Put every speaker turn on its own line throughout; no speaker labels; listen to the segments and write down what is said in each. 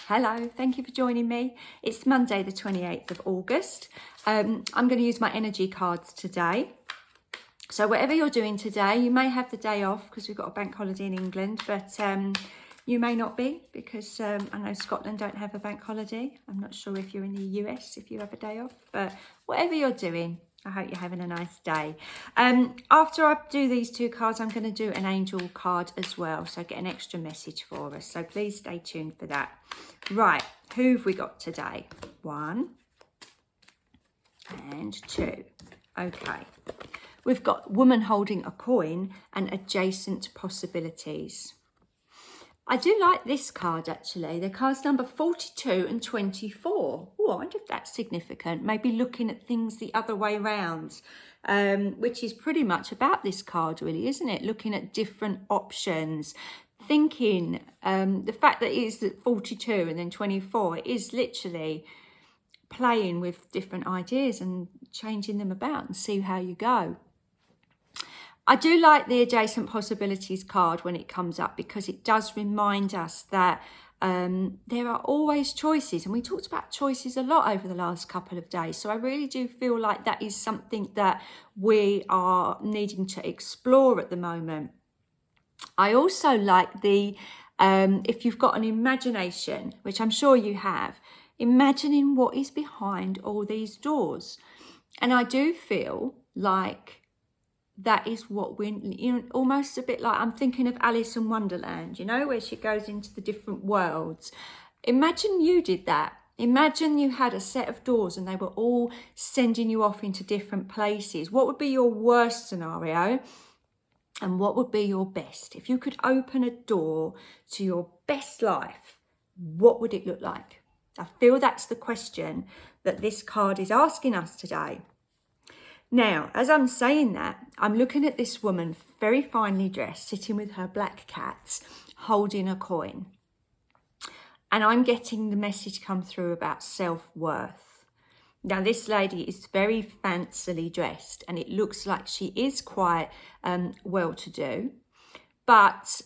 Hello, thank you for joining me. It's Monday the 28th of August. I'm going to use my energy cards today. So whatever you're doing today, you may have the day off because we've got a bank holiday in England, but you may not be because I know Scotland don't have a bank holiday. I'm not sure if you're in the US, if you have a day off, but whatever you're doing, I hope you're having a nice day. After I do these two cards, I'm going to do an angel card as well. So get an extra message for us. So please stay tuned for that. Right, who have we got today? 1 and 2. Okay. We've got woman holding a coin and adjacent possibilities. I do like this card actually. The card's number 42 and 24. Oh, I wonder if that's significant. Maybe looking at things the other way round, which is pretty much about this card really, isn't it? Looking at different options, thinking, the fact that it is 42 and then 24 is literally playing with different ideas and changing them about and see how you go. I do like the adjacent possibilities card when it comes up because it does remind us that there are always choices, and we talked about choices a lot over the last couple of days. So I really do feel like that is something that we are needing to explore at the moment. I also like the, if you've got an imagination, which I'm sure you have, imagining what is behind all these doors. And I do feel like that is what we're, almost a bit like, I'm thinking of Alice in Wonderland, where she goes into the different worlds. Imagine you did that. Imagine you had a set of doors and they were all sending you off into different places. What would be your worst scenario? And what would be your best? If you could open a door to your best life, what would it look like? I feel that's the question that this card is asking us today. Now, as I'm saying that, I'm looking at this woman very finely dressed, sitting with her black cats, holding a coin. And I'm getting the message come through about self-worth. Now, this lady is very fancily dressed and it looks like she is quite well-to-do. But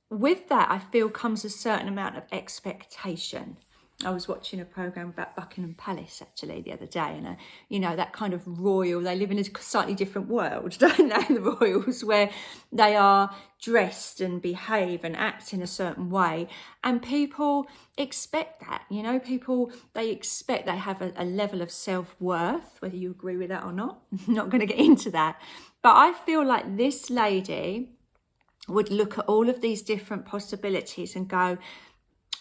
with that, I feel comes a certain amount of expectation. I was watching a program about Buckingham Palace actually the other day, and that kind of royal, they live in a slightly different world, don't they, the royals, where they are dressed and behave and act in a certain way, and people expect that, people, they expect they have a level of self-worth, whether you agree with that or not. I'm not going to get into that, but I feel like this lady would look at all of these different possibilities and go,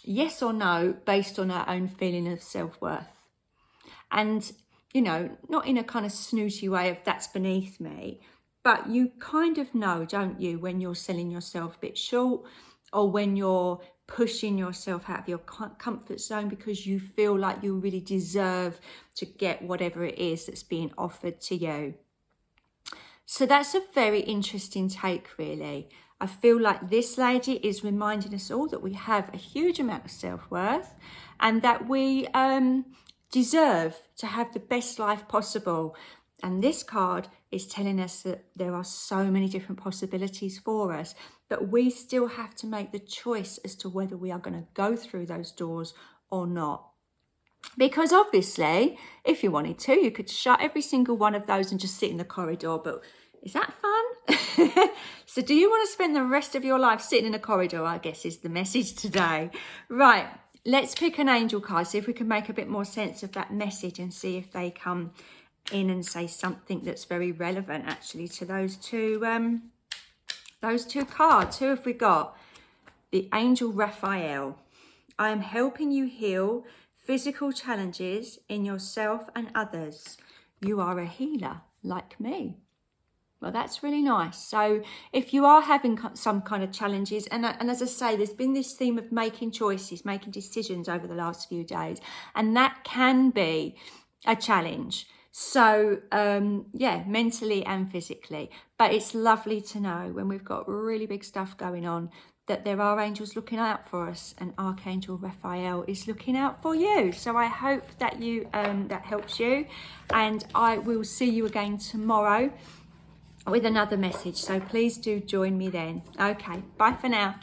yes or no, based on our own feeling of self-worth. And, not in a kind of snooty way of that's beneath me, but you kind of know, don't you, when you're selling yourself a bit short or when you're pushing yourself out of your comfort zone because you feel like you really deserve to get whatever it is that's being offered to you. So that's a very interesting take, really. I feel like this lady is reminding us all that we have a huge amount of self-worth and that we deserve to have the best life possible. And this card is telling us that there are so many different possibilities for us, but we still have to make the choice as to whether we are going to go through those doors or not. Because obviously, if you wanted to, you could shut every single one of those and just sit in the corridor, but is that fun? So do you want to spend the rest of your life sitting in a corridor, I guess is the message today. Right, let's pick an angel card, see if we can make a bit more sense of that message and see if they come in and say something that's very relevant actually to those two cards. Who have we got? The angel Raphael. I am helping you heal physical challenges in yourself and others. You are a healer like me. Well, that's really nice. So if you are having some kind of challenges, and as I say, there's been this theme of making choices, making decisions over the last few days, and that can be a challenge. So, yeah, mentally and physically. But it's lovely to know when we've got really big stuff going on that there are angels looking out for us, and Archangel Raphael is looking out for you. So I hope that that helps you, and I will see you again tomorrow with another message, so please do join me then. Okay, bye for now.